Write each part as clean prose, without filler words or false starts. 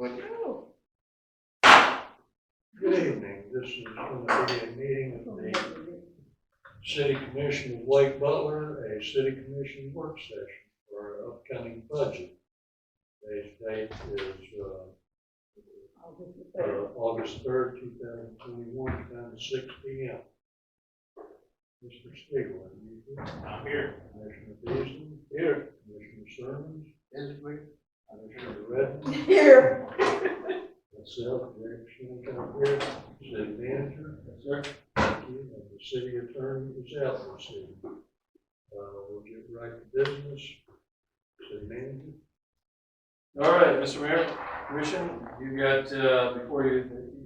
budget. Good evening. This is going to be a meeting of the City Commission of Lake Butler, a City Commission work session for our upcoming budget. Today's date is August 3rd, 2021, time 6 p.m. Mr. Stiegler, are you here? I'm here. Commissioner Beasley? Here. Commissioner Sermons? Physically, Commissioner Redmond? Here. Myself, Jack Shinnick, here. City Manager? yes, sir. Thank you. And the City Attorney is out this evening. We'll get right to business. City Manager? All right, Mr. Mayor, Commission, you got before you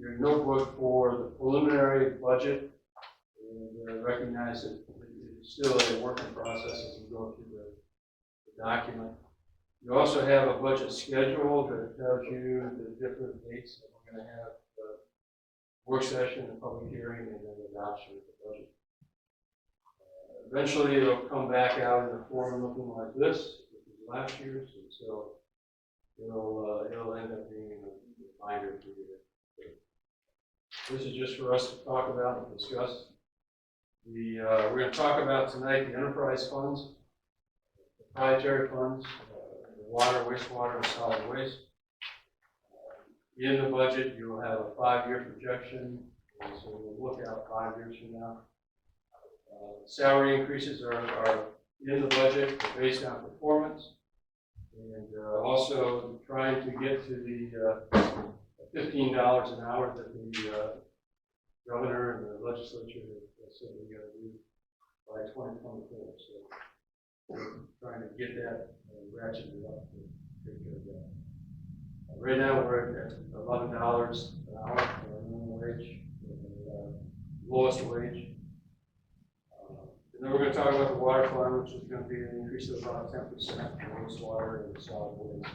your notebook for the preliminary budget. And recognize that it's still a working process as we go through the document. You also have a budget schedule that tells you the different dates that we're going to have work session, a public hearing, and then adoption of the budget. Eventually, it'll come back out in a form looking like this, which is last year's, and so it'll end up being a reminder for you. This is just for us to talk about and discuss. We're going to talk about tonight the enterprise funds, proprietary funds, the water, wastewater, and solid waste. In the budget, you will have a 5-year projection, and so we'll look out 5 years from now. Salary increases are in the budget based on performance, and also trying to get to the $15 an hour that the governor and the legislature have said we got to do by 2024. So we're trying to get that and ratchet it up to take care of that. Right now we're at $11 an hour for minimum wage, lowest wage. And then we're going to talk about the water fund, which is going to be an increase of about 10% for wastewater and solid waste.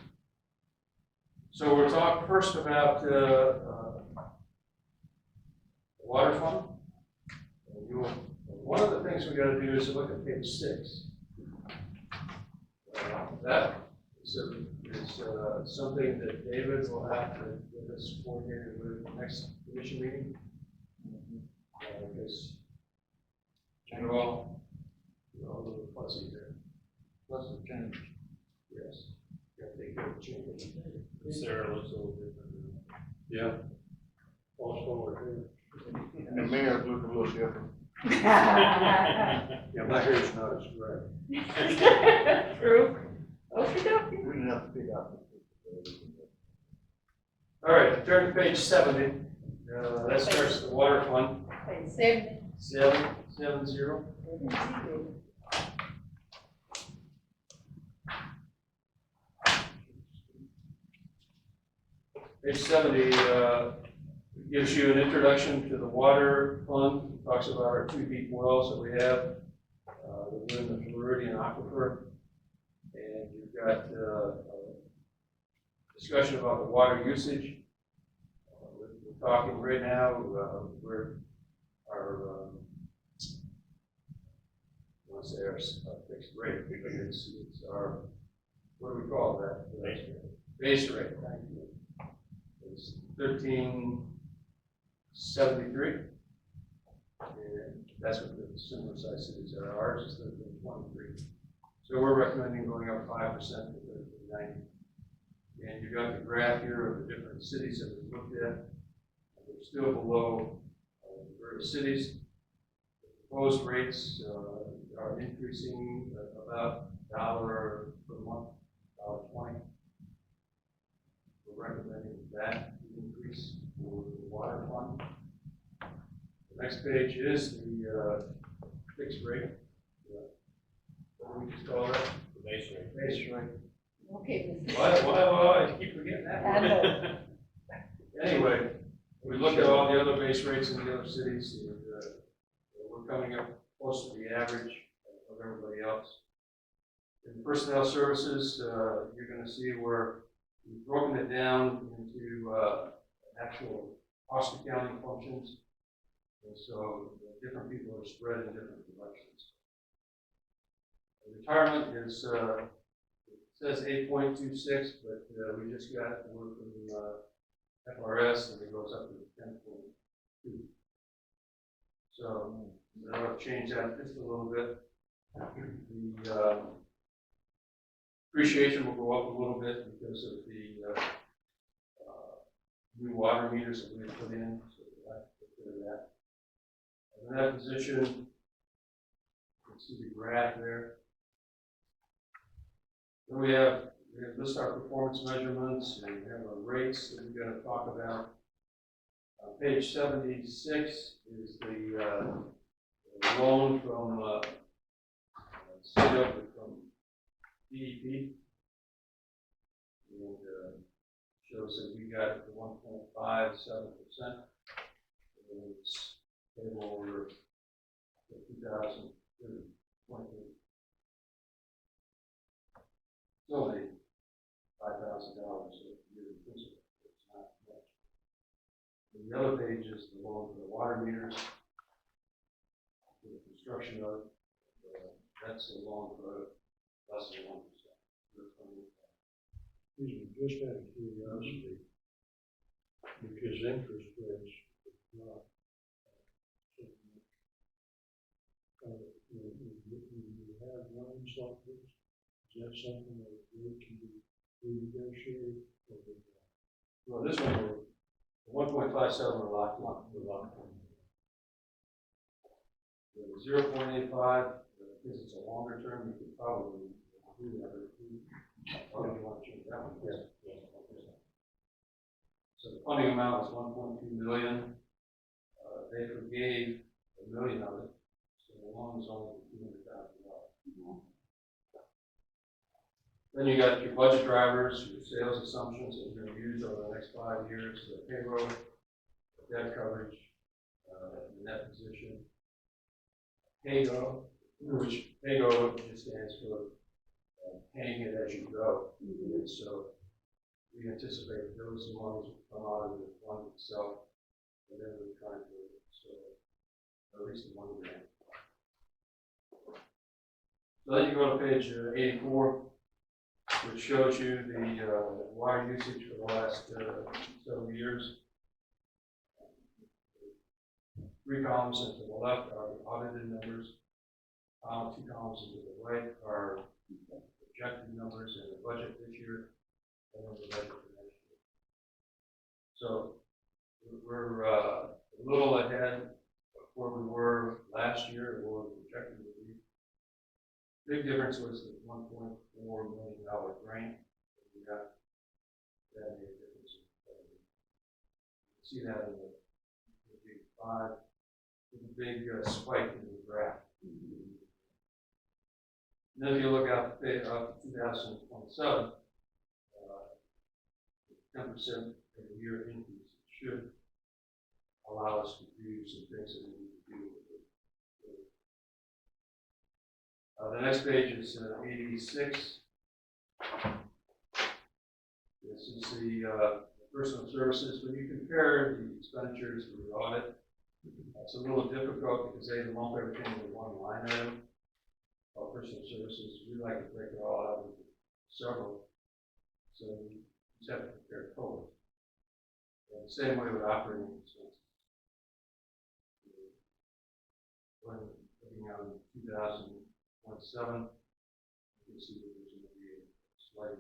So we'll talk first about the water fund. One of the things we got to do is look at page 6. That is something that David will have to get us coordinated with the next commission meeting. Because you're all a little fuzzy there. Plus the change. Yes. You got to take care of the change. Sarah looks a little different. Yeah. Also over here. And the mayor's looking a little different. Yeah, my hair's not as gray. True. Okay. We didn't have to pick out. All right, turn to page 70. That starts the water fund. Same. 770. Page 70 gives you an introduction to the water fund. It talks about our 2 deep wells that we have within the Floridian aquifer. And you've got a discussion about the water usage. We're talking right now, we're our, I want to say our fixed rate, because it's our, what do we call that? Base rate. Base rate, thank you. It's 1373. And that's what the similar size cities are. Ours is 1323. So we're recommending going up 5% to 1390. And you've got the graph here of the different cities that we looked at. We're still below the various cities. The proposed rates are increasing about $1 per month, $1.20. We're recommending that increase for the water fund. The next page is the fixed rate. What do we just call that? The base rate. Base rate. Okay. Why? I keep forgetting that one. Anyway, we look at all the other base rates in the other cities, and we're coming up close to the average of everybody else. In personnel services, you're going to see where we've broken it down into actual cost accounting functions. And so different people are spread in different directions. Retirement is says 8.26, but we just got word from FRS, and it goes up to 10.2. So that'll change that just a little bit. The appreciation will go up a little bit because of the new water meters that we put in, so we'll have to take care of that. And in that position, you can see the graph there. Then we have list our performance measurements, and we have our rates that we're going to talk about. Page 76 is the loan from from DEP, and shows that we got it to 1.57%, and it's payable over 2020. It's only $5,000 a year in principal. It's not much. And the other page is the loan for the water meters, for the construction of it. That's the loan for less than 1%. Excuse me, just out of curiosity, because interest rates are not when you have loans like this, is that something that really can be renegotiated? Well, this one, the 1.57 are locked in. The 0.85, because it's a longer term, you could probably do that. Or if you want to change that one. Yeah. So the funding amount is 1.2 million. They forgave $1 million of it, so the loan is only $200,000. Then you got your budget drivers, your sales assumptions that you're going to use over the next 5 years, the payroll, the debt coverage, the net position, PAYGO, which PAYGO just stands for paying it as you go. And so we anticipate those monies will come out of the fund itself, and then we're trying to, so at least the $1 grand. So then you go to page 84, which shows you the water usage for the last several years. 3 columns to the left are the audited numbers. 2 columns to the right are projected numbers in the budget this year, and then the budget for next year. So we're a little ahead of where we were last year, or projected to be. Big difference was the $1.4 million grant that we got. That made a difference. You can see that in the big 5, with a big spike in the graph. And then if you look out to 2027, 10% every year increase should allow us to do some things that we need to do with it. The next page is 86. This is the personal services. When you compare the expenditures for the audit, it's a little difficult because they lump everything into one line item. Personal services, we like to break it all out into several, so you just have to compare totals. And the same way with operating expenses. When looking out in 2027, you can see that there's going to be a slight,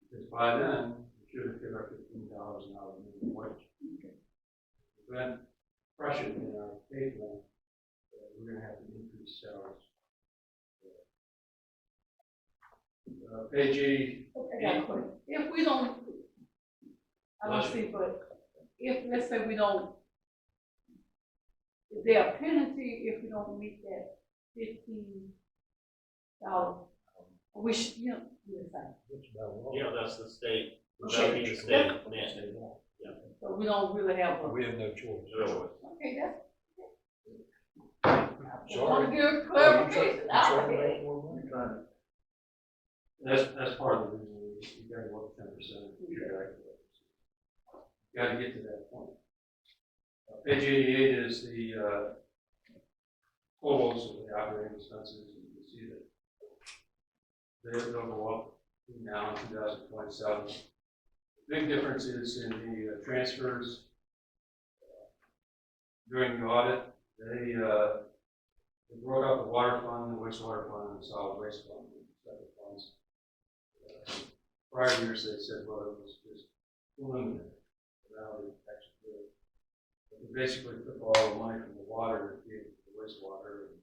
because by then we should have hit our $15 an hour minimum wage. Prevent pressure in our pay plan. We're going to have to increase salaries. Page 80. If we don't, I don't see, but if, let's say we don't, is there a penalty if we don't meet that $15? We should, you know, That's about all. Yeah, that's the state, Okay. that'd be the state mandate. so we don't really have a, We have no choice. okay, that's. I Sorry. want to give clarification out Sorry, there. make more money. That's part of the reason you got to work 10% of your calculator. You got to get to that point. Page 88 is the totals of the operating expenses. You can see that they'll go up between now and 2027. The big difference is in the transfers. During the audit, they brought up the water fund, the wastewater fund, and the solid waste fund, separate funds. Prior years, they said, well, it was just preliminary. Now they actually do it. But they basically took all the money from the water and gave it to the wastewater,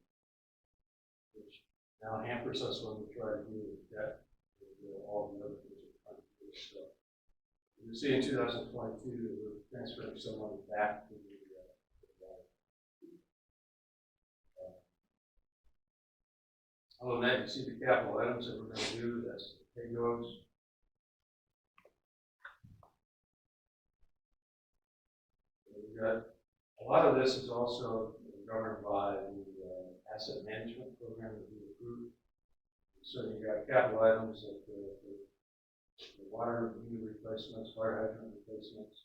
which now hampers us when we try to deal with debt and all the other things we're trying to do. So you see in 2022 that we're transferring some money back to the water. Other than that, you see the capital items that we're going to do. That's the paygoes. We've got a lot of this is also governed by the asset management program that we approved. So you got capital items like the water meter replacements, fire hydrant replacements.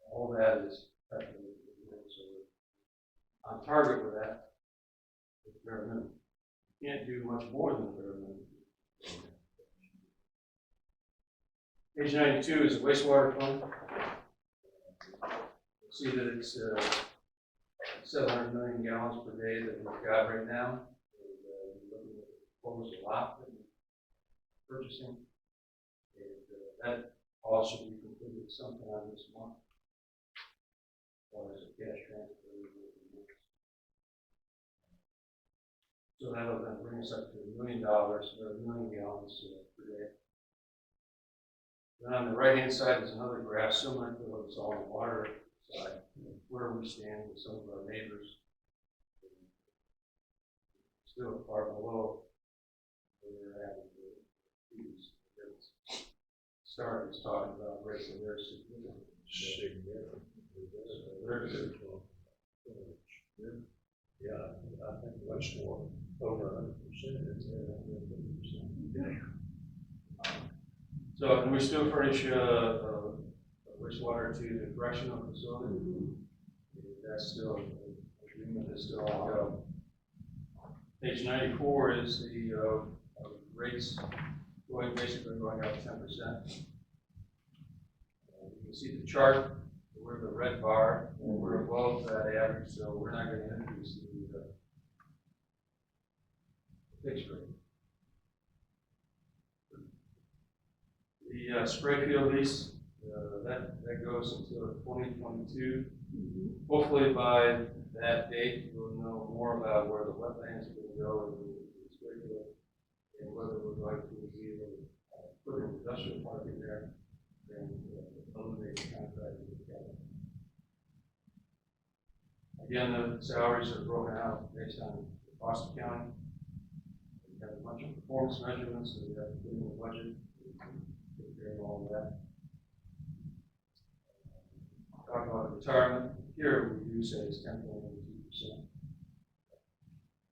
All that is technically, so we're on target with that. With bare minimum. Can't do much more than the bare minimum. Page 92 is the wastewater fund. You'll see that it's 700 million gallons per day that we've got right now. And, we're looking at proposed a lot that we're purchasing. And that all should be completed sometime this month. Or as a cash transfer. So that'll then bring us up to $1 million, or 1 million gallons per day. Then on the right-hand side is another graph similar to what was on the water side, where we stand with some of our neighbors. Still far below where we're at with the fees. Start is talking about raising their significant. Yeah, I think much more, over 100%. So, and we still furnish wastewater to the correctional facility. That's still, agreement is still ongoing. Page 94 is the rates basically going up 10%. You can see the chart. We're the red bar, and we're above that average, so we're not going to increase the fixed rate. The spray field lease, that goes until 2022. Hopefully by that date, we'll know more about where the wetlands are going to go in the spray field, and whether we're going to be able to put an industrial park in there and eliminate the contract. Again, the salaries are broken out based on the cost of county. We have a bunch of performance measurements that we have to put in the budget. Take care of all of that. Talk about retirement. Here we do say it's 10.82%.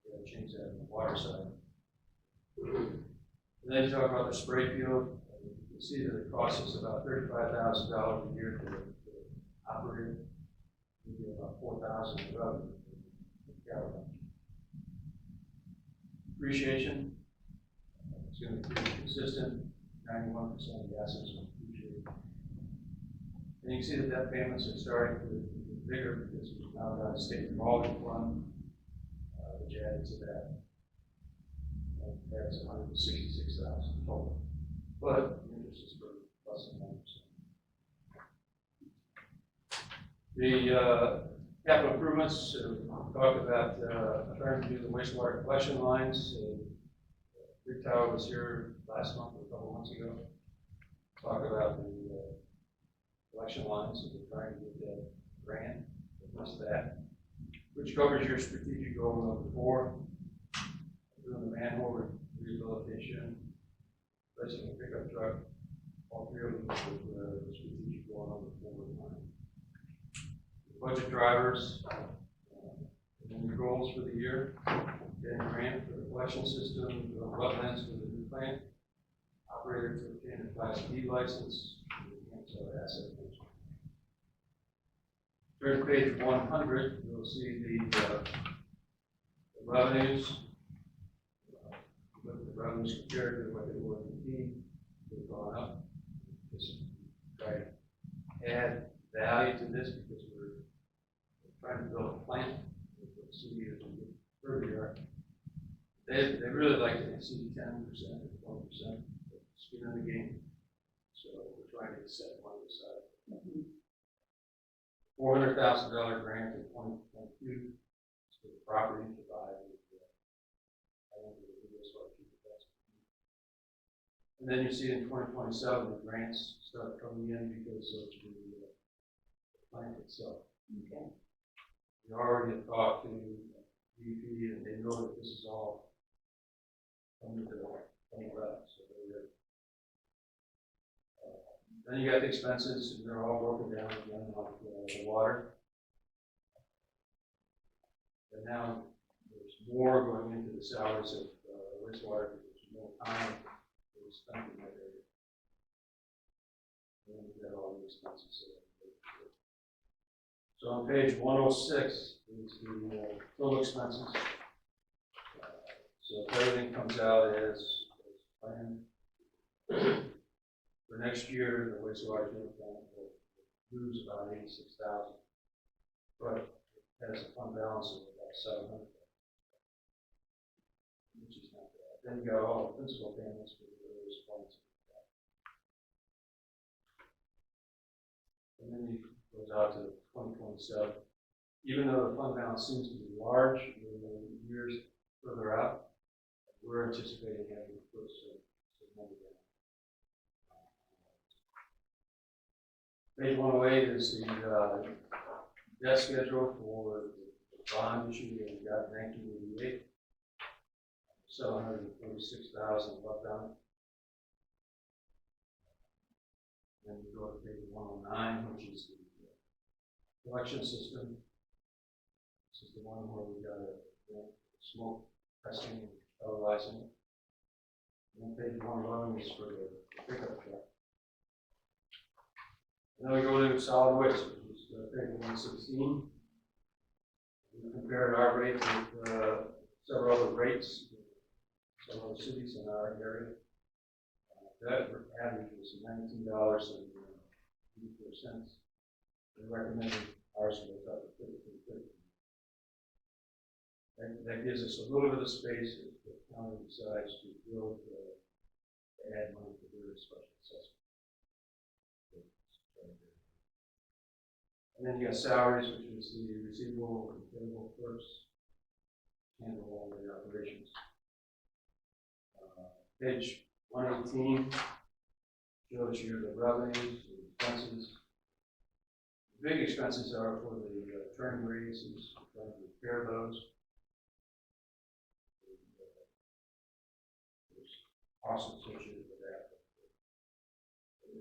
We got to change that on the water side. And then you talk about the spray field. You can see that it costs us about $35,000 a year to operate it. We get about 4,000 in revenue. Depreciation, it's going to be pretty consistent. 91% of the assets are depreciated. And you can see that debt payments are starting to get bigger because we've now got a state revolving fund, which added to that. That's 166,000 total. But the interest is for less than 1%. The capital improvements, talked about trying to do the wastewater collection lines. Big Tower was here last month, or a couple months ago. Talk about the collection lines, and we're trying to get that grant, plus that, which covers your strategic goal number 4, doing the manhole rehabilitation, replacing a pickup truck, all 3 of them with the strategic goal number 4 in mind. Budget drivers, and then your goals for the year, getting a grant for the collection system, the wetlands for the new plant, operator to obtain a Class B license, and our asset management. Turn to page 100, you'll see the revenues. Look at the revenues compared to what they were in the they've gone up. Just try to add value to this because we're trying to build a plant. The city is further. They really like to see 10% or 12% skin in the game. So we're trying to set one aside. $400,000 grant in 2022 for the property to buy. I don't know if this will keep it. And then you see in 2027 the grants start coming in because of the plant itself. Okay. We already talked to DP and they know that this is all coming to up, so they're ready. Then you got the expenses, and they're all broken down again, like the water. And now there's more going into the salaries of wastewater because there's more time for spent in that area. And then you got all the expenses. So on page 106 is the total expenses. So if everything comes out as planned. For next year, the wastewater treatment plant will lose about 86,000, but it has a fund balance of about 700,000, which is not bad. Then you got all the principal payments for the various funds. And then it goes out to 2027. Even though the fund balance seems to be large in the years further out, we're anticipating having to put some money down. Page 108 is the debt schedule for the bond issue that we got in 1988. 746,000 left on it. Then we go to page 109, which is the collection system. This is the one where we got a smoke testing and televising. And then page 111 is for the pickup truck. And then we go to solid waste, which is page 116. We compared our rates with several other rates, some other cities in our area. That average was $19.84. They recommended ours goes up to $15.50. That gives us a little bit of space if the county decides to build, add money to their special assessment. And then you got salaries, which is the receivable and payable clerks, handle all the operations. Page 118 shows you the revenues, the expenses. The big expenses are for the training raises, trying to repair those. There's costs associated with that.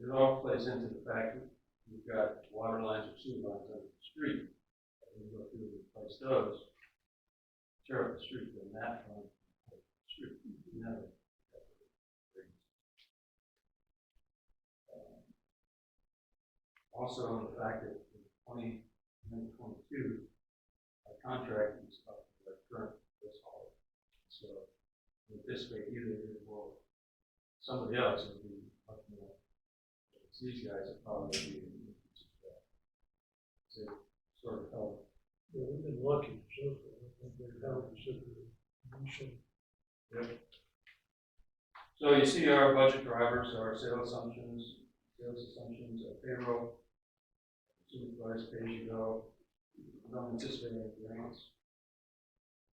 It all plays into the fact that you've got water lines or sewer lines under the street. And you go through and replace those, tear up the street, then that one, the street, never. Also, the fact that in 2022, our contract is up to the current this holiday. So, we anticipate either will somebody else will be much more. These guys are probably be to sort of help. Yeah, we've been lucky so far. I think they're held consideration. Yep. So you see our budget drivers, our sales assumptions, our payroll, supervised pay as you go. We don't anticipate any grants.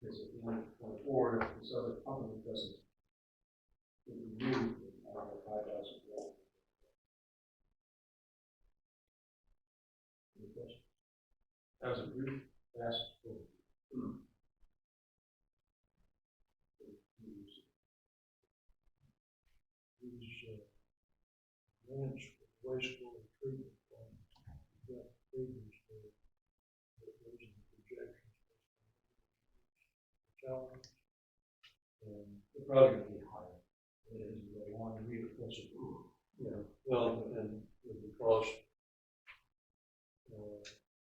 Because at the end of 24, if this other company doesn't renew, I don't have 5,000 grants. Any questions? That was a brief, fast overview. These grants for wastewater treatment plant, we've got figures for those are the projections. Challenge. They're probably going to be higher. They want to be closer. Yeah, well, and with the cost,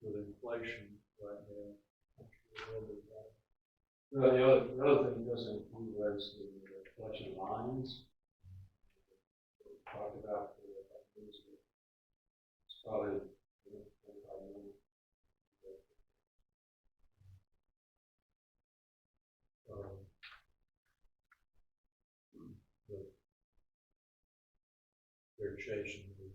with inflation right now, I'm sure a little bit higher. Well, the other thing that doesn't include was the collection lines. Talked about, it's probably, 25 million. But they're chasing me.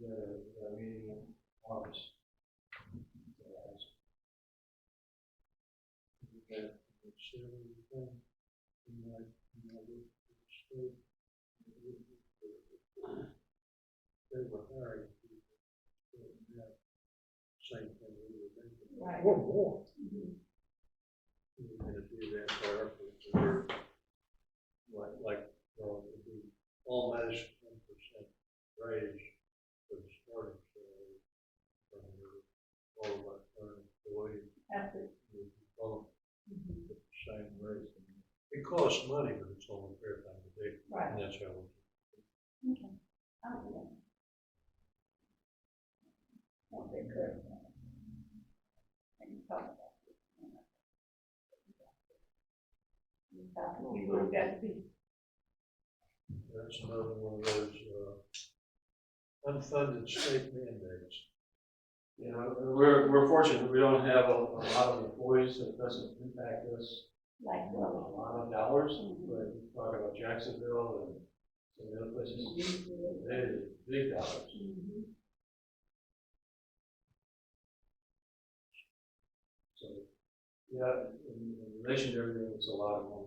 The meeting in August. They were hiring people. Same thing we were thinking. Right. Or more. Mhm. We were gonna do that for our people. It'd be almost 10% raise for the starting salary from all of our current employees. After, Would be both mhm. at the same rate. It costs money, but it's only a fair thing to do. Right. And that's how we. Okay. I don't know. What they could. And you talk about it. We would have got to be. That's another one of those, unfunded state mandates. You know, we're fortunate, we don't have a lot of employees, so it doesn't impact us Like, a well, lot of dollars, but we talk about Jacksonville and some of the other places, they big dollars. mhm. So, yeah, in relation to everything, it's a lot of money.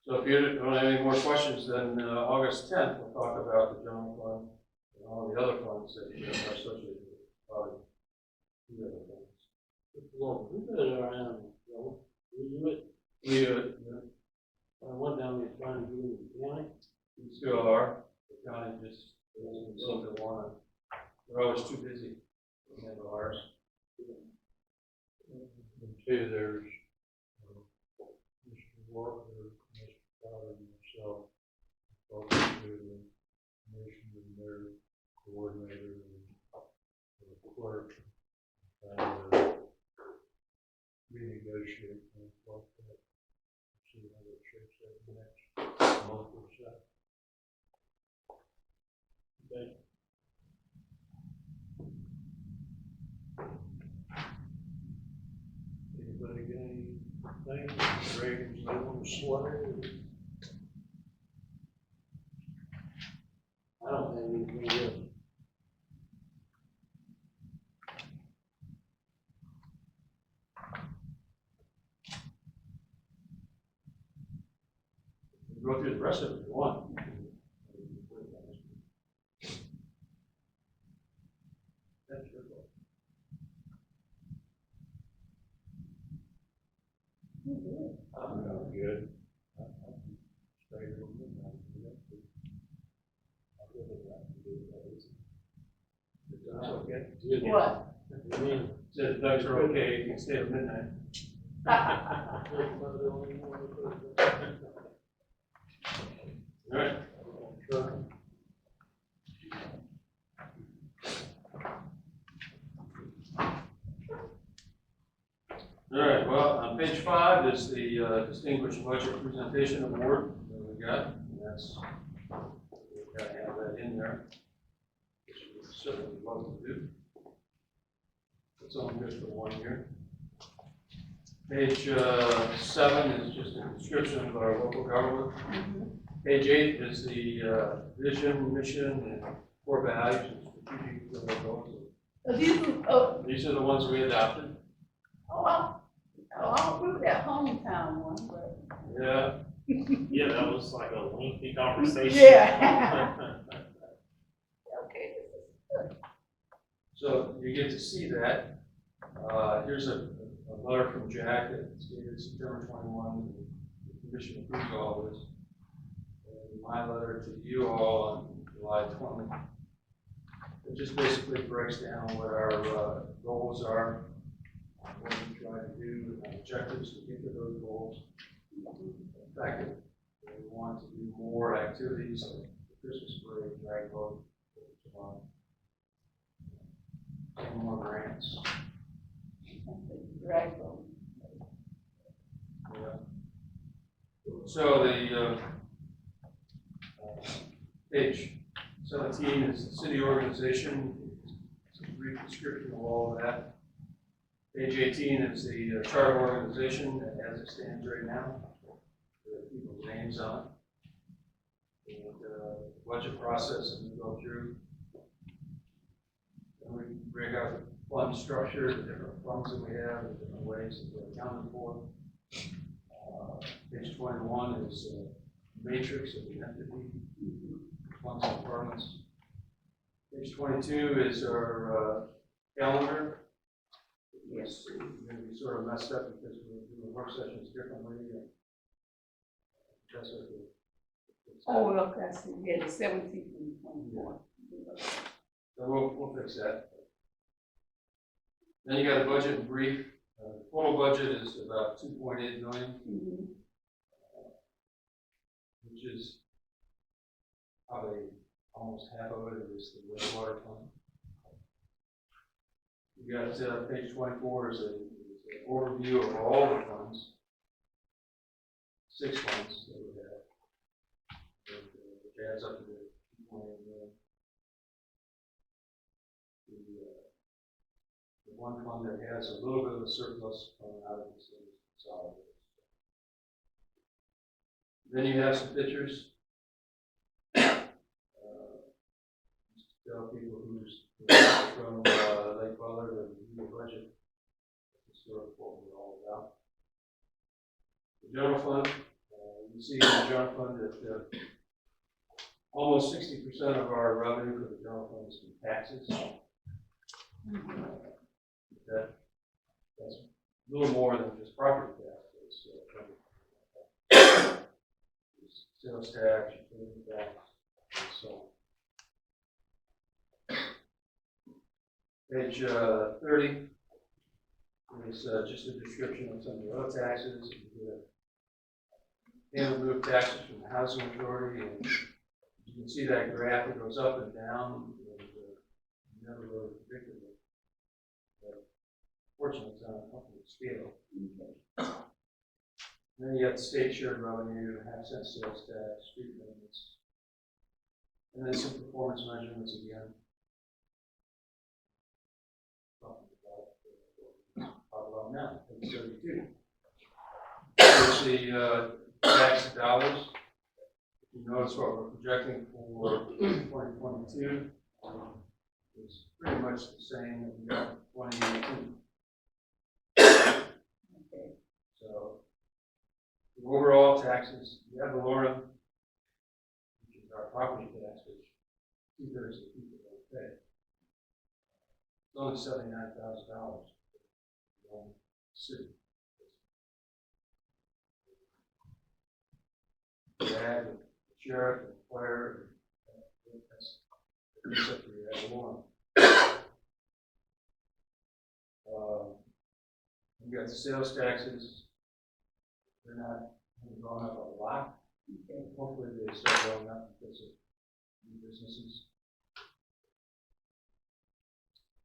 So if you don't have any more questions, then August 10th, we'll talk about the general fund and all the other funds that are associated with probably the other funds. Well, who did it around, Joe? You do it? We do it, you know, I went down there trying to do it in the county. we still are, the county just doesn't seem to want to, we're always too busy to handle ours. And two, there's, Mr. Walker, Mr. Potter, and myself, talking to the commission and their coordinator and the clerk, and renegotiate things like that. See how that shapes up next month or so. Okay. Anybody got anything? Reagan's little slide? I don't have anything else. We'll go through the rest of it if you want. That's your fault. I'm good. I'm straight on midnight. I really like to do that. That's okay. Good. What? I mean, Said Doug's are okay, you can stay at midnight. All right. All right, well, on page 5 is the Distinguished Budget Presentation Award that we got. And that's, we've got to have that in there, which we certainly would love to do. It's only good for 1 year. Page 7 is just a description of our local government. Page 8 is the vision, mission, and core values and strategic goals. These are the ones we adopted. I'll approve that hometown one, but. Yeah. yeah, that was like a lengthy conversation. Yeah. Okay. So you get to see that. Here's a letter from Jack that's dated September 21. The commission approved all this. And my letter to you all on July 20. It just basically breaks down what our goals are, what we try to do, and objectives to get to those goals. In fact, we want to do more activities like the Christmas parade, drag boat, so on. any more grants. Drag them. Yeah. So the, page 17 is the city organization. It's a brief description of all of that. Page 18 is the charter organization as it stands right now. The people's names on it. And budget process that we go through. And we break out the fund structure, the different funds that we have, the different ways that they're accounted for. Page 21 is a matrix of the entity, funds and departments. Page 22 is our calendar. It's going to be sort of messed up because we're doing work sessions differently. And that's what Oh, okay, I see, yeah, the 17th and 24th. So we'll fix that. Then you got a budget in brief. The total budget is about 2.8 million, Mm-hmm. which is probably almost half of it is the wastewater fund. You got page 24 is an overview of all the funds, 6 funds that we have, which adds up to the 2.8 million. The one fund that has a little bit of a surplus coming out of this is solid waste. Then you have some pictures. Just to tell people who's from Lake Butler to review the budget. That's sort of what we're all about. The general fund, you see in the general fund that almost 60% of our revenue for the general fund is from taxes. That's a little more than just property taxes. Sales tax, utility tax, and so on. Page 30 is just a description of some of the other taxes. And move taxes from the housing authority, and you can see that graph. It goes up and down. And, never really predicted it. Fortunately, it's on a company scale. Then you got the state shared revenue, half-cent sales tax, street maintenance, and then some performance measurements again. Talk about now, page 32. Here's the tax dollars. You notice what we're projecting for 2022 is pretty much the same that we got in 2018. So, the overall taxes, the ad valorem, which is our property tax, which 2/3 of the people don't pay, it's only $79,000 for one city. The ad, the sheriff, and fire, that's up to the ad valorem. You got the sales taxes. They're not going up a lot. Hopefully they start going up because of new businesses.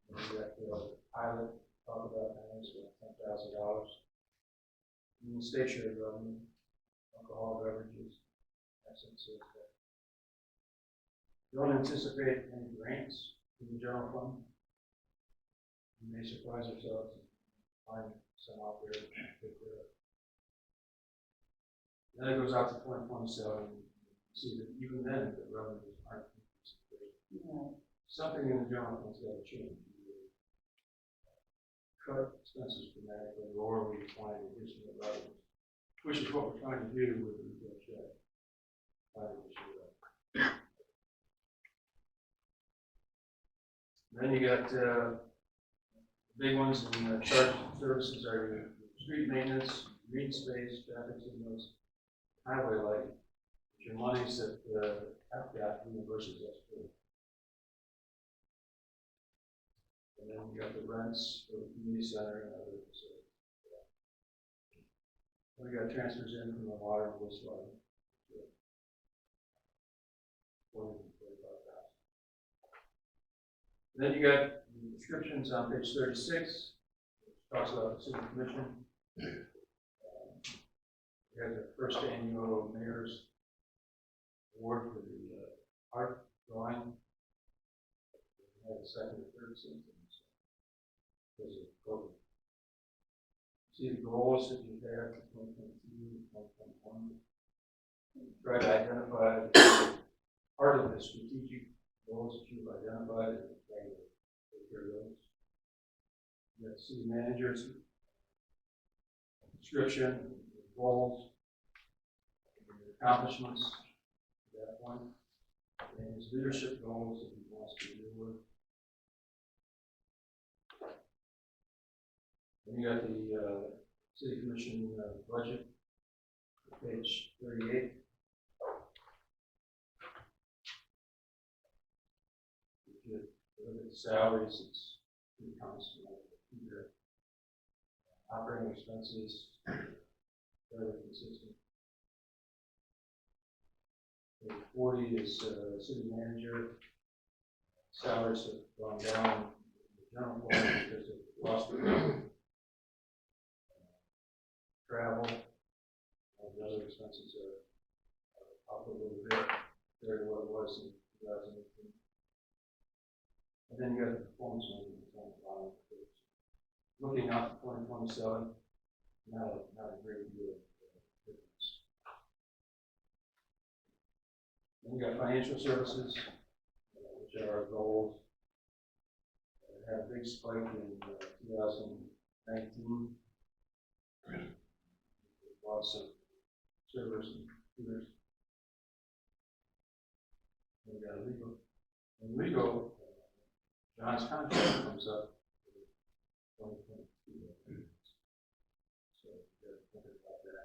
And you got the pilot, talk about that, it's about $10,000. And the state share revenue, alcohol beverages, that's it. Don't anticipate any grants in the general fund. You may surprise yourselves and find some out there that you can take care of. Then it goes out to 2027, and you see that even then the revenues aren't increasing. Something in the general fund's got to change. Cut expenses dramatically, or we find additional revenues, which is what we're trying to do with the retail check. Then you got the big ones in the charges and services are your street maintenance, green space, traffic signals, highway light, your monies that have got universities that's free. And then you got the rents for the community center and other facilities. Then we got transfers in from the water and wastewater. $445,000. Then you got The descriptions on page 36, which talks about the city commission. We had the first annual mayor's award for the art drawing. We had the second and third seasons because of COVID. See the goals that you have for 2022, 2021. Try to identify part of the strategic goals that you've identified and try to take care of those. You have city managers description, goals, accomplishments at that point, and his leadership goals that he wants to deal with. Then you got the city commission budget, page 38. If you look at the salaries, it's pretty constant. Your operating expenses, fairly consistent. Page 40 is city manager. Salaries have gone down in the general fund because of the cost of travel. And the other expenses are up a little bit compared to what it was in 2018. And then you got the performance management on the bottom. Looking out to 2027, not a great deal of difference. Then you got financial services, which are our goals. Had a big spike in 2019. Lots of servers and computers. Then we got legal. And legal, John's contract comes up. 2022. So you got to think about that.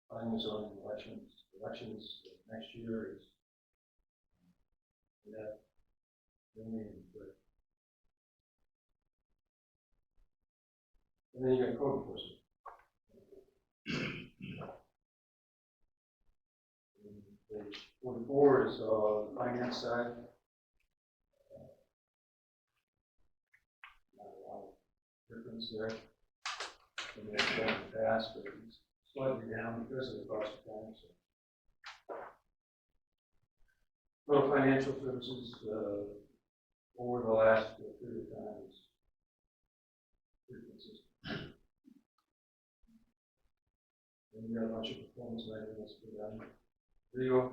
Planning and zoning elections next year is that remains good. And then you got code enforcement. Page 44 is the finance side. Difference there in the past, but it's slightly down because of the cost of time. So. Total financial services over the last period of time is pretty consistent. And we got a bunch of performance measurements for them. Legal,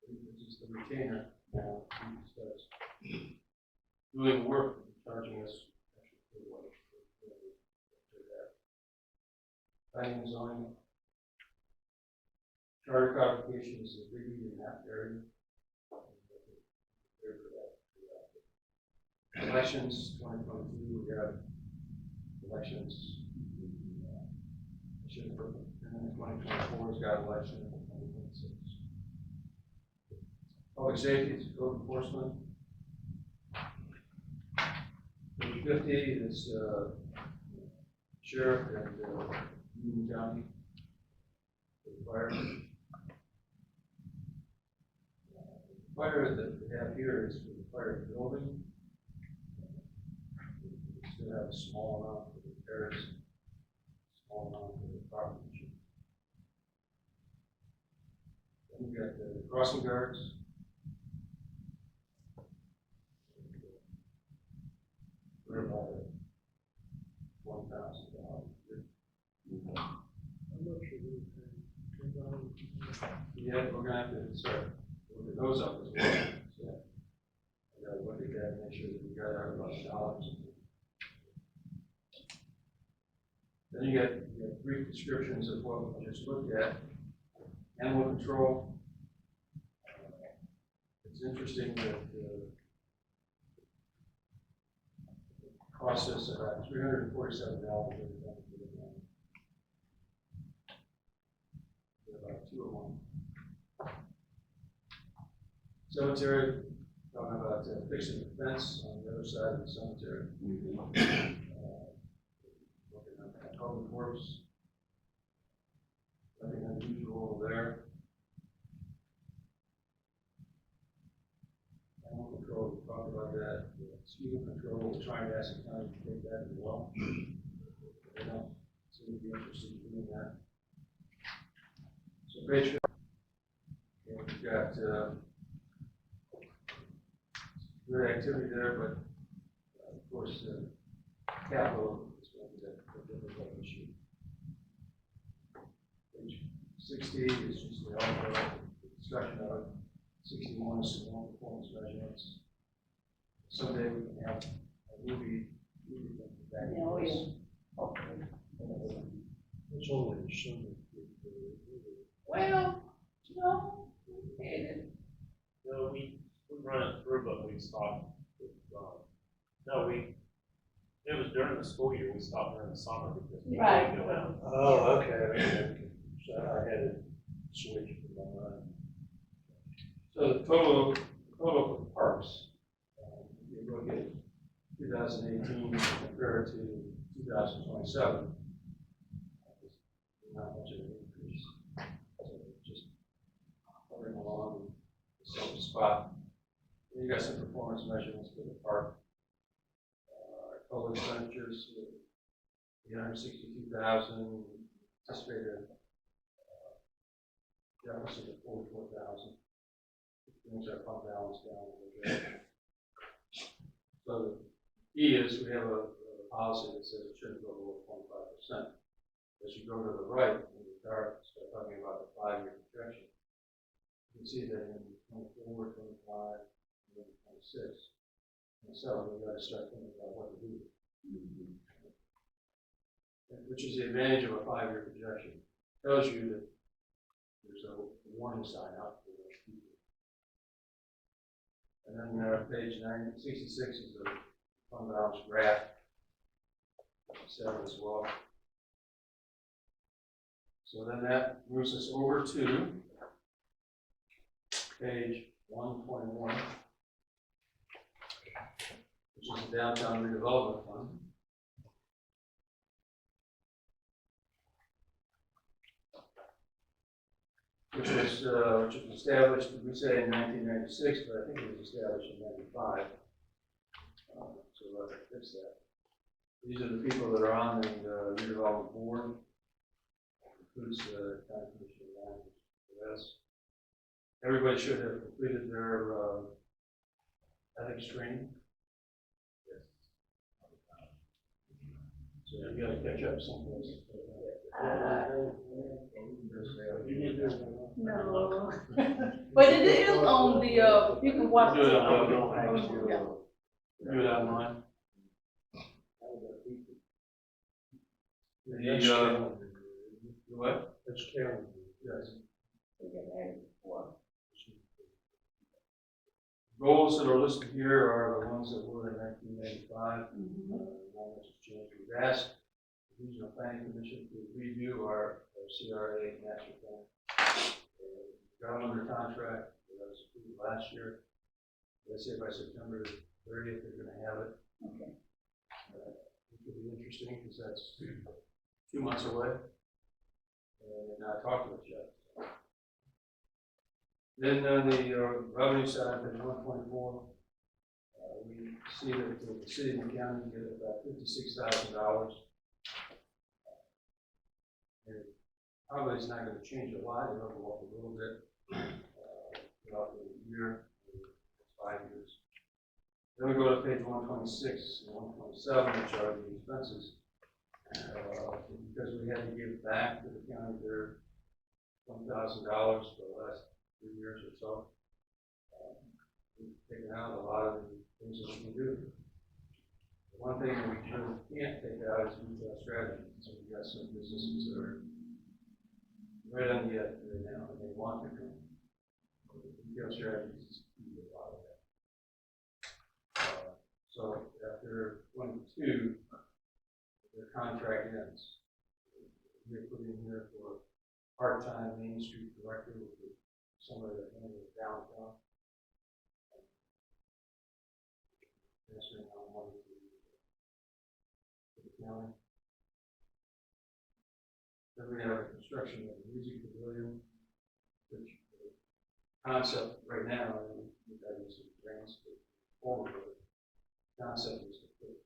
this is the retainer now. He starts doing work and charging us. Planning and zoning. Charter codification is a biggie in that area. Elections, 2022, we got elections. And then 2024 has got election in 2026. Public safety is code enforcement. Page 50 is sheriff and Union County fire. Fire that we have here is for the fire building. We still have a small amount for repairs, small amount for the property. Then we got the crossing guards. We're about $1,000. Yeah, we're gonna have to start looking those up as well. So I gotta look at that and make sure that we got our $1,000. Then you got brief descriptions of what we just looked at. Animal control. It's interesting that cost us about $347 every time we get one. About 2 of one. Cemetery, talking about fixing the fence on the other side of the cemetery. Looking at public works. Nothing unusual over there. Animal control. trying to ask the county to take that as well. They don't seem to be interested in doing that. So page 5, and we've got, good activity there, but of course, capital is going to be a difficult issue. Page 60 is just the discussion of 61 is some more performance measurements. Someday we can have a movie back in Oh, place. It's only December. Well, no, it, No, we run it through, but we stopped. No, it was during the school year, we stopped during the summer because we Right. couldn't go out. Oh, okay. So I had it switched in my mind. So the total for parks, you look at 2018 compared to 2027, not much of an increase. So just hovering along the same spot. And you got some performance measurements for the park. Total expenditures, 862,000, anticipated deficit of 44,000. Brings our fund balance down a little bit. So the key is we have a policy that says it shouldn't go below 25%. As you go to the right, when you start talking about the 5-year projection, you can see that in 24, 25, and then 26. And so we've got to start thinking about what to do. Which is the advantage of a 5-year projection. It tells you that there's a warning sign out for those people. And then page 66 is the fund balance graph. 7 as well. So then that moves us over to page 121, which is the downtown redevelopment fund. Which was established, we say in 1996, but I think it was established in 95. So we'll have to fix that. These are the people that are on the redevelopment board. Includes the county commission managers. Everybody should have completed their ethics training. Yes. So you got to catch up someplace. no. But it is on the, you can watch. Do it it. online. Yeah. Do it online. That's The calendar. what? That's calendar. Yes. We get married before. Goals that are listed here are the ones that were in 1995. Not much has changed. We've asked the Regional Planning Commission to review our CRA master plan. Got under contract that was approved last year. They say by September 30th they're going to have it. Okay. It will be interesting because that's 2 months away. And they've not talked to us yet. Then on the revenue side, page 124, we see that the city and the county get about $56,000. And probably it's not going to change a lot. It'll go up a little bit throughout the year, 5 years. Then we go to page 126 and 127, which are the expenses. Because we had to give back to the county their $1,000 for the last 3 years or so. We've taken out a lot of the things that we can do. The one thing that we really can't take out is retail strategy. So we've got some businesses that are right on the edge right now, and they want to come. Retail strategies do a lot of that. So after 22, their contract ends. We put in here for part-time Main Street director with somebody that handles downtown. Answering how money to the county. Then we have a construction of the music pavilion, which the concept right now, we've got some grants to forward with it. Concept is to put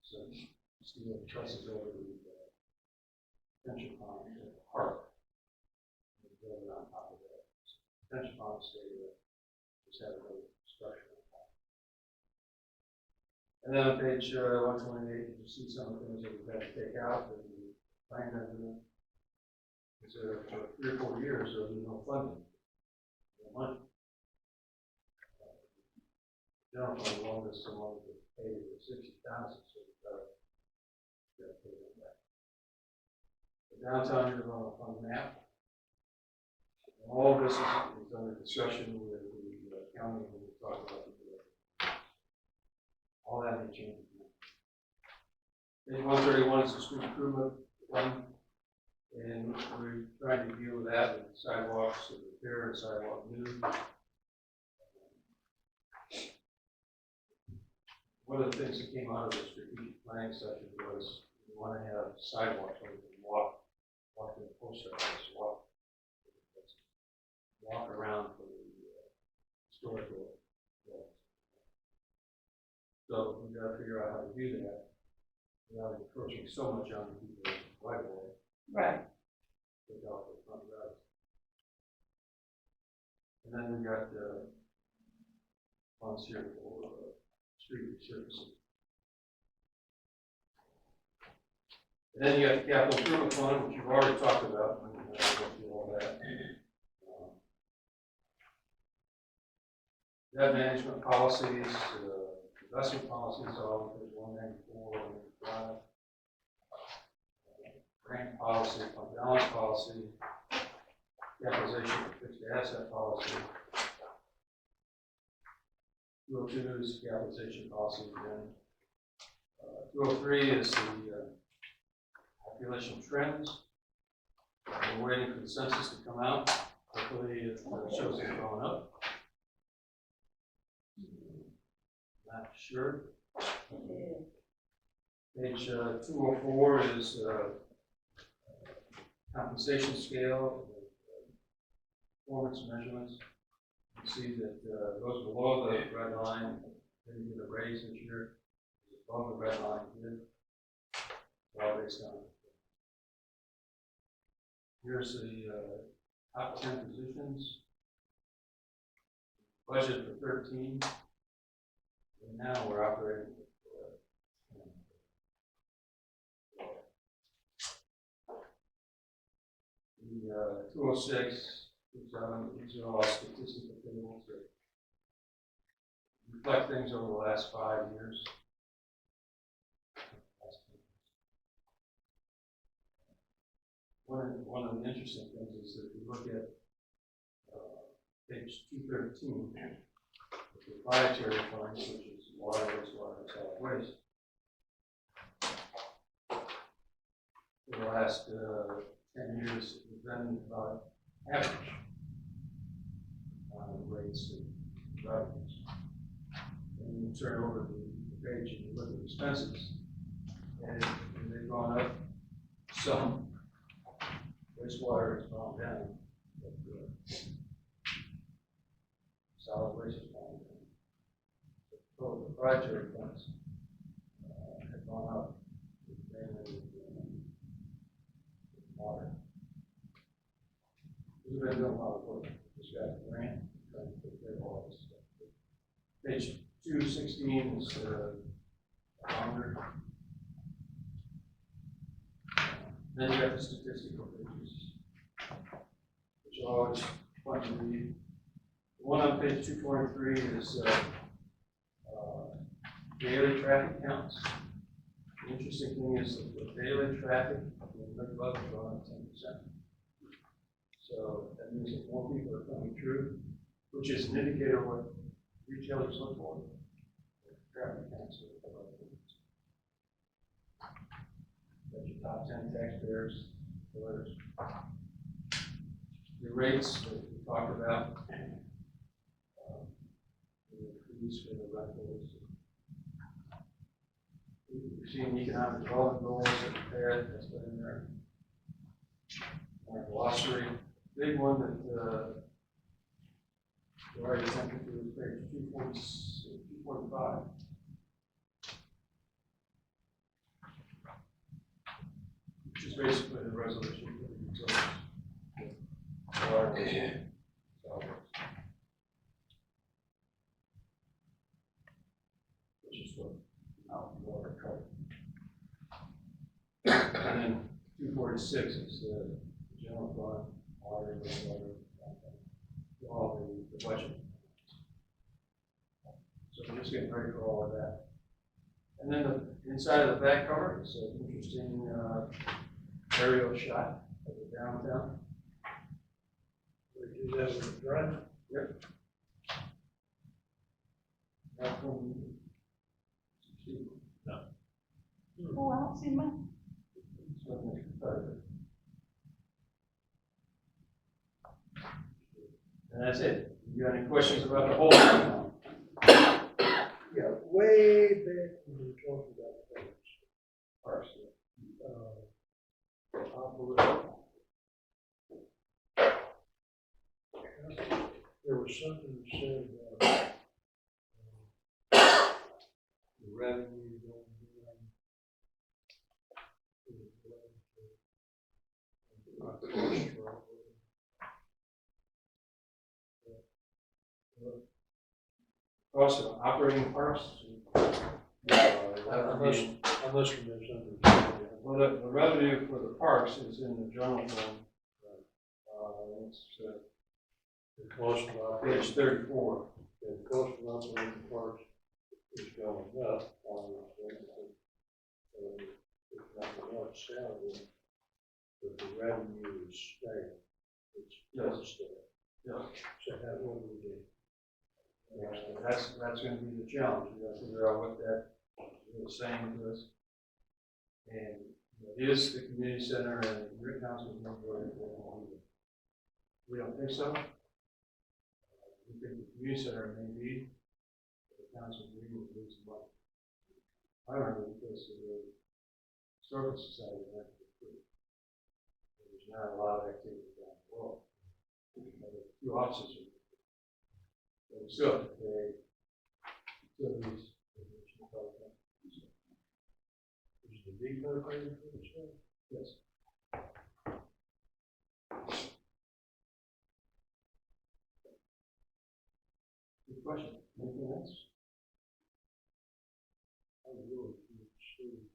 some steel trusses over the pension pond, park. And building on top of that. Pension pond stay there, just have a little structure on top. And then on page 128, you see some of the things that we've had to take out that we planned on doing. So for 3 or 4 years, there'll be no funding, no money. General fund loan is someone to pay the 60,000, so we gotta pay them back. The downtown redevelopment fund map. And all of this is under discussion with the county when we talk about the all that may change. Page 131 is the street improvement fund. And we're trying to deal with that with sidewalks, and repair and sidewalk new. One of the things that came out of the strategic planning session was we want to have sidewalks where we can walk to the post office, walk around for the historical walks. So we've got to figure out how to do that without encroaching so much on the people's right of way. Right. Without the front roads. And then we got funds here for street resurfacing. And then you got the capital improvement fund, which you've already talked about. I'm not going to go through all that. Debt management policies, investment policies, all there's 194, 195. Grant policy, fund balance policy, capitalization of fixed asset policy. 202 is capitalization policy again. 203 is the population trends. We're waiting for the census to come out. Hopefully it shows it going up. Not sure. Page 204 is compensation scale, performance measurements. You see that goes below the red line, didn't get a raise this year. Above the red line, did. All based on. Here's the top 10 positions. Budget for 13. And now we're operating with the 206, these are all statistical tables that reflect things over the last 5 years. One of the interesting things is that if you look at page 213, the proprietary funds, which is water, wastewater, and solid waste, for the last 10 years, we've been about average rates and revenues. And you turn over the page and you look at expenses, and they've gone up some. Wastewater has gone down, but solid waste has gone down. The total proprietary funds have gone up, mainly with water. We've been doing a lot of work. Just got a grant, trying to take care of all this stuff. Page 216 is longer. Then you have the statistical pages, which are always fun to read. The one on page 243 is daily traffic counts. The interesting thing is that the daily traffic in Lake Butler is going up 10%. So that means that more people are coming through, which is an indicator of what retailers look for. Traffic counts are above. That's your top 10 taxpayers, voters. The rates that we talked about, the increase for the rentals. We've seen economic development goals that we've had, that's been in there. Our glossary, big one that we already attempted to is page 245. basically the resolution for the utilities. Water. Which is what, water covered. And then 246 is the general fund, water, all the budget. So we're just getting ready for all of that. And then the inside of the back cover is an interesting aerial shot of the downtown. We do that with the drone. Yep. Now from, Oh, I don't see mine. and that's it. You got any questions about the whole downtown? Yeah, way back when we were talking about parks. Operation. There was something that said about the revenue going down. Cost of operating parks. I must have misunderstood. Well, the revenue for the parks is in the general fund. It's The cost of page 34. the cost of operating parks is going up on it's not enough salary, but the revenue is staying. It's Yes. staying. Yeah. So what do we do? That's going to be the challenge. We got to figure out what that is saying to us. And it is the community center and your council's not going to. We don't think so. We think the community center may be, but the council may lose some money. I remember because of the historical society went to the creek. There's not a lot of activity down the road. But a few offices are. But still, they, utilities, Is the depot paying for the stuff? yes. Good question. Anything else? I really can't see.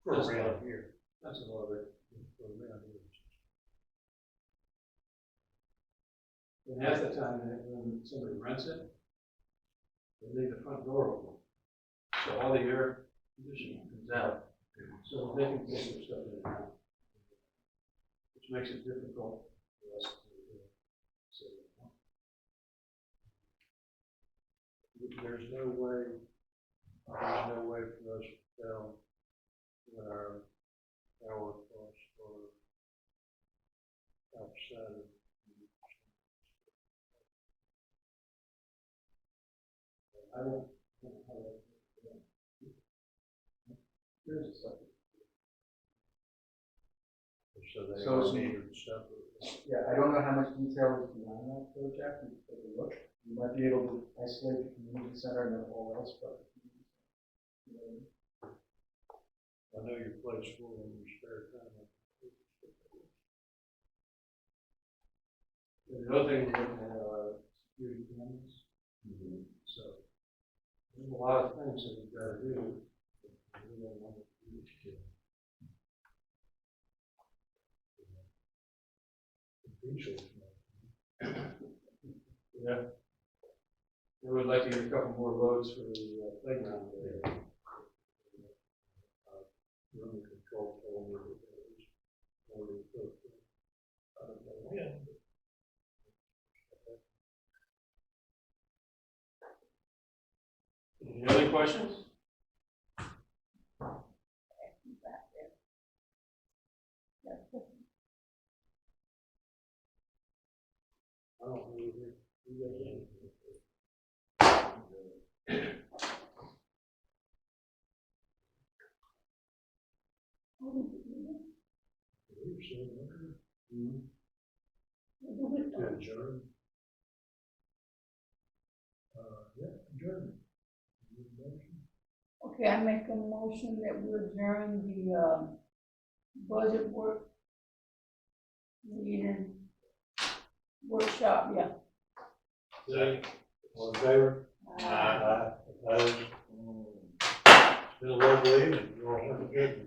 For That's around not here. That's a lot of it. For around here. And half the time, when somebody rents it, they leave the front door open. So all the air conditioning comes out. So they can put their stuff in and out. Which makes it difficult for us to say. There's no way for us to tell what our costs are outside of. I don't know how that. Here's a second. So they So are it's- metered separately. Yeah, I don't know how much detail is behind that project, you can take a look. You might be able to isolate the community center and then all else, but. I know your place full in your spare time. The other thing we're looking at are security cameras. So there's a lot of things that we've got to do. We don't want to do it. Yeah. We would like to get a couple more loads for the playground there. Room control told me that there was already put. I don't know when, but. Any other questions? I don't know who they in. To adjourn. Yeah, adjourn. Okay, I make a motion that we adjourn the, budget meeting, workshop, yeah. All in favor? Aye. Opposed? It's been a lovely evening. You all have a good one.